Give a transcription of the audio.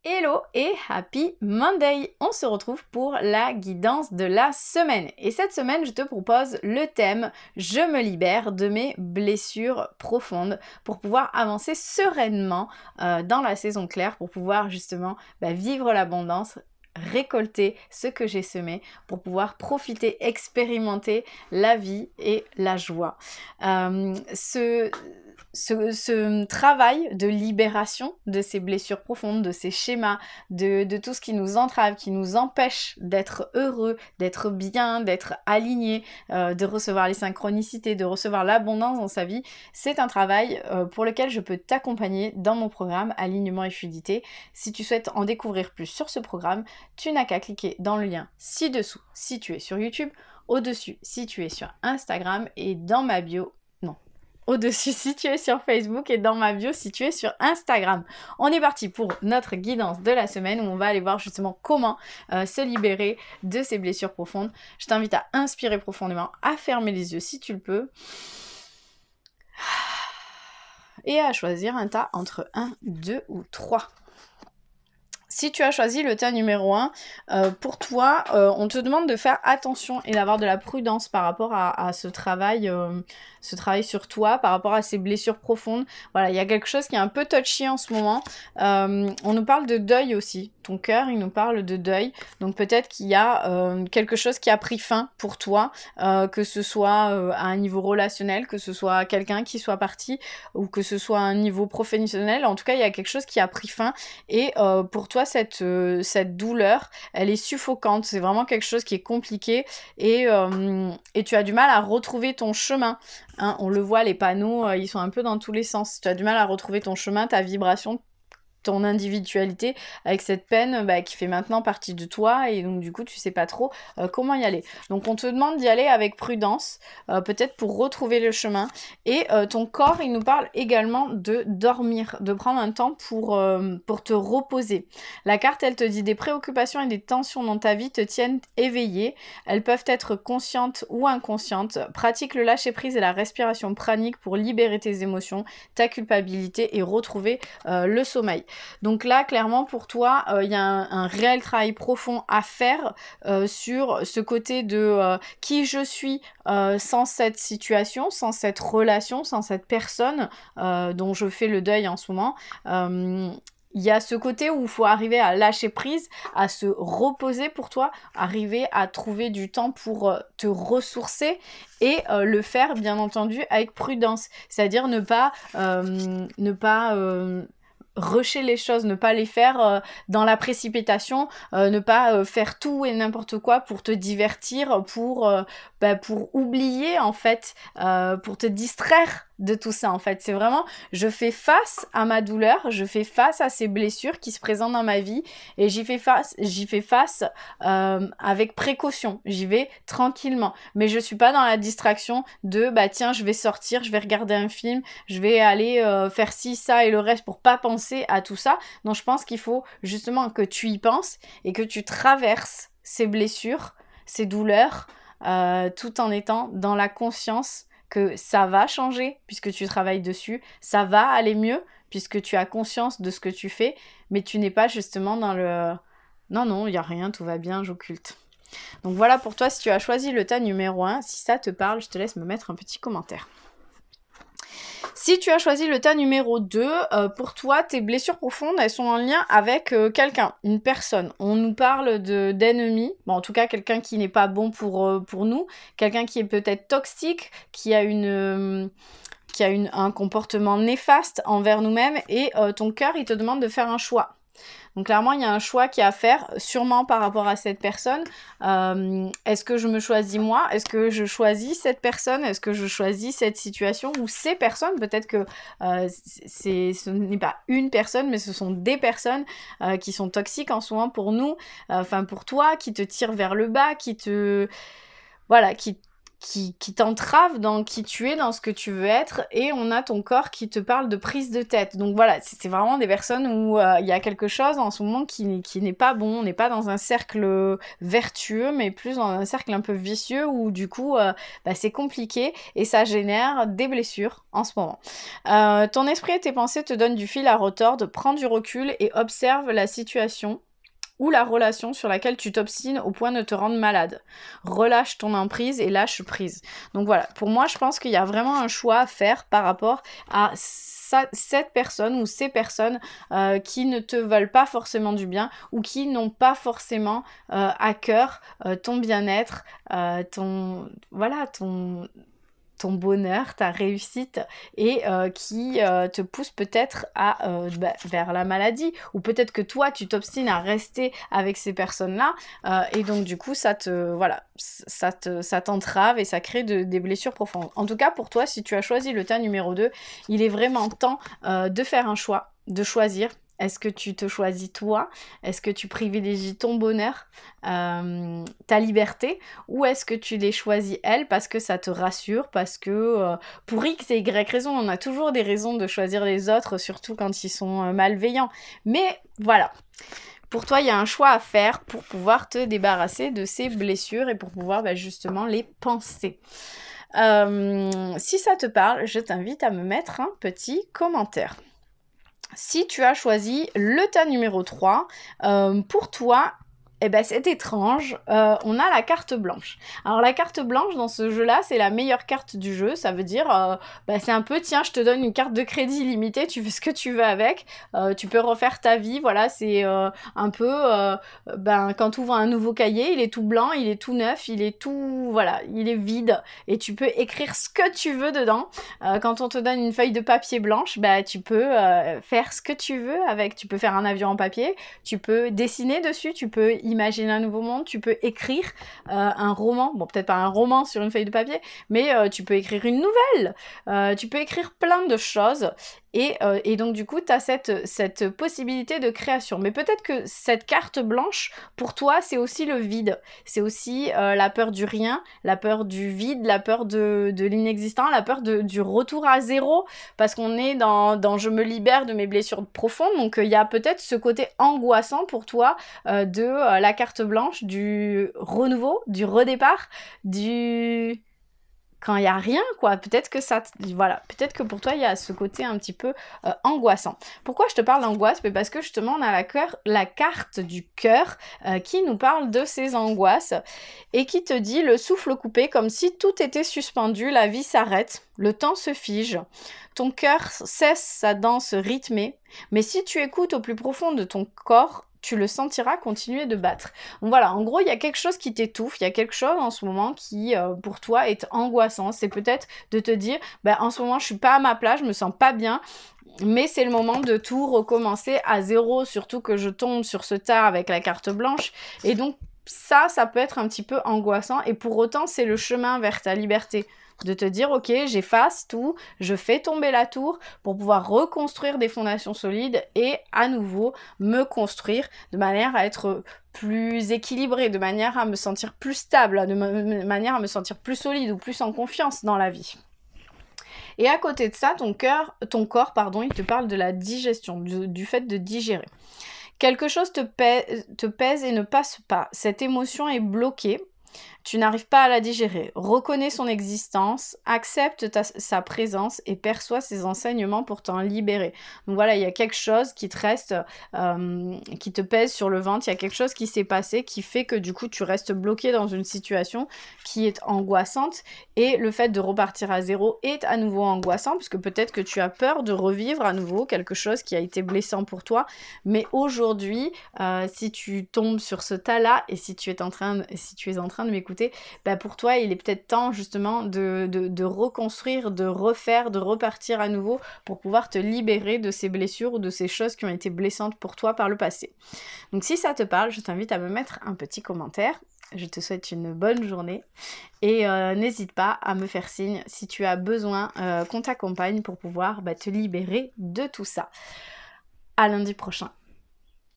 Hello et Happy Monday! On se retrouve pour la guidance de la semaine. Et cette semaine, je te propose le thème « Je me libère de mes blessures profondes » pour pouvoir avancer sereinement dans la saison claire, pour pouvoir justement vivre l'abondance, récolter ce que j'ai semé, pour pouvoir profiter, expérimenter la vie et la joie. Ce travail de libération de ces blessures profondes, de ces schémas, de tout ce qui nous entrave, qui nous empêche d'être heureux, d'être bien, d'être aligné, de recevoir les synchronicités, de recevoir l'abondance dans sa vie, c'est un travail pour lequel je peux t'accompagner dans mon programme Alignement et Fluidité. Si tu souhaites en découvrir plus sur ce programme, tu n'as qu'à cliquer dans le lien ci-dessous si tu es sur YouTube, au-dessus si tu es sur Instagram et dans ma bio, au-dessus si tu es sur Facebook et dans ma bio si tu es sur Instagram. On est parti pour notre guidance de la semaine où on va aller voir justement comment se libérer de ces blessures profondes. Je t'invite à inspirer profondément, à fermer les yeux si tu le peux et à choisir un tas entre 1, 2 ou 3. Si tu as choisi le tas numéro 1, pour toi, on te demande de faire attention et d'avoir de la prudence par rapport à ce travail sur toi, par rapport à ces blessures profondes. Voilà, il y a quelque chose qui est un peu touchy en ce moment. On nous parle de deuil aussi. Ton cœur, il nous parle de deuil. Donc peut-être qu'il y a quelque chose qui a pris fin pour toi, que ce soit à un niveau relationnel, que ce soit quelqu'un qui soit parti, ou que ce soit à un niveau professionnel. En tout cas, il y a quelque chose qui a pris fin. Et pour toi, cette douleur, elle est suffocante. C'est vraiment quelque chose qui est compliqué. Et tu as du mal à retrouver ton chemin. Hein, on le voit, les panneaux, ils sont un peu dans tous les sens. Tu as du mal à retrouver ton chemin, ta vibration, ton individualité avec cette peine qui fait maintenant partie de toi et donc du coup tu sais pas trop comment y aller. Donc on te demande d'y aller avec prudence, peut-être pour retrouver le chemin. Et ton corps, il nous parle également de dormir, de prendre un temps pour te reposer. La carte, elle te dit des préoccupations et des tensions dans ta vie te tiennent éveillé. Elles peuvent être conscientes ou inconscientes. Pratique le lâcher-prise et la respiration pranique pour libérer tes émotions, ta culpabilité et retrouver le sommeil. Donc là, clairement, pour toi, il y a un réel travail profond à faire sur ce côté de qui je suis sans cette situation, sans cette relation, sans cette personne dont je fais le deuil en ce moment. Il y a ce côté où il faut arriver à lâcher prise, à se reposer pour toi, arriver à trouver du temps pour te ressourcer et le faire, bien entendu, avec prudence. C'est-à-dire ne pas rusher les choses, ne pas les faire dans la précipitation, ne pas faire tout et n'importe quoi pour te divertir, pour oublier en fait, pour te distraire de tout ça en fait. C'est vraiment, je fais face à ma douleur, je fais face à ces blessures qui se présentent dans ma vie et j'y fais face avec précaution, j'y vais tranquillement. Mais je suis pas dans la distraction de tiens, je vais sortir, je vais regarder un film, je vais aller faire ci, ça et le reste pour pas penser à tout ça. Donc je pense qu'il faut justement que tu y penses et que tu traverses ces blessures, ces douleurs, tout en étant dans la conscience que ça va changer puisque tu travailles dessus, ça va aller mieux puisque tu as conscience de ce que tu fais, mais tu n'es pas justement dans le « non, il n'y a rien, tout va bien, j'occulte ». Donc voilà pour toi, si tu as choisi le tas numéro 1, si ça te parle, je te laisse me mettre un petit commentaire. Si tu as choisi le tas numéro 2, pour toi, tes blessures profondes, elles sont en lien avec quelqu'un, une personne. On nous parle d'ennemis, bon, en tout cas quelqu'un qui n'est pas bon pour nous, quelqu'un qui est peut-être toxique, qui a un comportement néfaste envers nous-mêmes, et ton cœur, il te demande de faire un choix. Donc clairement, il y a un choix qui est à faire, sûrement par rapport à cette personne. Est-ce que je me choisis moi? Est-ce que je choisis cette personne? Est-ce que je choisis cette situation? Ou ces personnes? Peut-être que ce n'est pas une personne, mais ce sont des personnes qui sont toxiques en ce moment pour nous, pour toi, qui te tirent vers le bas, qui qui t'entrave dans qui tu es, dans ce que tu veux être, et on a ton corps qui te parle de prise de tête. Donc voilà, c'est vraiment des personnes où il y a quelque chose en ce moment qui n'est pas bon, on n'est pas dans un cercle vertueux, mais plus dans un cercle un peu vicieux où du coup c'est compliqué et ça génère des blessures en ce moment. Ton esprit et tes pensées te donnent du fil à retordre, prends du recul et observe la situation ou la relation sur laquelle tu t'obstines au point de te rendre malade. Relâche ton emprise et lâche prise. Donc voilà, pour moi, je pense qu'il y a vraiment un choix à faire par rapport à cette personne ou ces personnes qui ne te veulent pas forcément du bien ou qui n'ont pas forcément à cœur ton bien-être, ton bonheur, ta réussite et qui te pousse peut-être vers la maladie ou peut-être que toi tu t'obstines à rester avec ces personnes-là et donc du coup ça t'entrave et ça crée des blessures profondes. En tout cas pour toi, si tu as choisi le tas numéro 2, il est vraiment temps de faire un choix, de choisir. Est-ce que tu te choisis toi? Est-ce que tu privilégies ton bonheur, ta liberté? Ou est-ce que tu les choisis elles parce que ça te rassure? Parce que pour X et Y raisons, on a toujours des raisons de choisir les autres, surtout quand ils sont malveillants. Mais voilà. Pour toi, il y a un choix à faire pour pouvoir te débarrasser de ces blessures et pour pouvoir justement les penser. Si ça te parle, je t'invite à me mettre un petit commentaire. Si tu as choisi le tas numéro 3, pour toi, c'est étrange, on a la carte blanche. Alors la carte blanche dans ce jeu-là, c'est la meilleure carte du jeu, ça veut dire, c'est un peu, tiens, je te donne une carte de crédit illimitée, tu fais ce que tu veux avec, tu peux refaire ta vie, voilà, c'est un peu, quand tu ouvres un nouveau cahier, il est tout blanc, il est tout neuf, il est tout, voilà, il est vide, et tu peux écrire ce que tu veux dedans. Quand on te donne une feuille de papier blanche, tu peux faire ce que tu veux avec, tu peux faire un avion en papier, tu peux dessiner dessus, tu peux imaginer un nouveau monde, tu peux écrire un roman, bon peut-être pas un roman sur une feuille de papier, mais tu peux écrire une nouvelle, tu peux écrire plein de choses et donc du coup tu as cette possibilité de création. Mais peut-être que cette carte blanche, pour toi c'est aussi le vide, c'est aussi la peur du rien, la peur du vide, la peur de l'inexistant, la peur du retour à zéro, parce qu'on est dans je me libère de mes blessures profondes, donc il y a peut-être ce côté angoissant pour toi de la carte blanche, du renouveau, du redépart, quand il n'y a rien, quoi. Peut-être que pour toi, il y a ce côté un petit peu angoissant. Pourquoi je te parle d'angoisse? Parce que justement, on a la carte du cœur qui nous parle de ces angoisses et qui te dit le souffle coupé, comme si tout était suspendu, la vie s'arrête, le temps se fige, ton cœur cesse sa danse rythmée, mais si tu écoutes au plus profond de ton corps, tu le sentiras continuer de battre. Donc voilà, en gros, il y a quelque chose qui t'étouffe, il y a quelque chose en ce moment qui, pour toi, est angoissant. C'est peut-être de te dire, en ce moment, je suis pas à ma place, je me sens pas bien, mais c'est le moment de tout recommencer à zéro, surtout que je tombe sur ce tas avec la carte blanche. Et donc, ça peut être un petit peu angoissant, et pour autant, c'est le chemin vers ta liberté. De te dire, ok, j'efface tout, je fais tomber la tour pour pouvoir reconstruire des fondations solides et à nouveau me construire de manière à être plus équilibrée, de manière à me sentir plus stable, de manière à me sentir plus solide ou plus en confiance dans la vie. Et à côté de ça, ton corps, il te parle de la digestion, du fait de digérer. Quelque chose te pèse et ne passe pas. Cette émotion est bloquée. Tu n'arrives pas à la digérer. Reconnais son existence, accepte sa présence et perçois ses enseignements pour t'en libérer. Donc voilà, il y a quelque chose qui te reste, qui te pèse sur le ventre, il y a quelque chose qui s'est passé qui fait que du coup tu restes bloqué dans une situation qui est angoissante et le fait de repartir à zéro est à nouveau angoissant puisque peut-être que tu as peur de revivre à nouveau quelque chose qui a été blessant pour toi. Mais aujourd'hui, si tu tombes sur ce tas-là et si tu es en train de m'écouter, pour toi, il est peut-être temps justement de reconstruire, de refaire, de repartir à nouveau pour pouvoir te libérer de ces blessures ou de ces choses qui ont été blessantes pour toi par le passé. Donc si ça te parle, je t'invite à me mettre un petit commentaire. Je te souhaite une bonne journée et n'hésite pas à me faire signe si tu as besoin qu'on t'accompagne pour pouvoir te libérer de tout ça. À lundi prochain.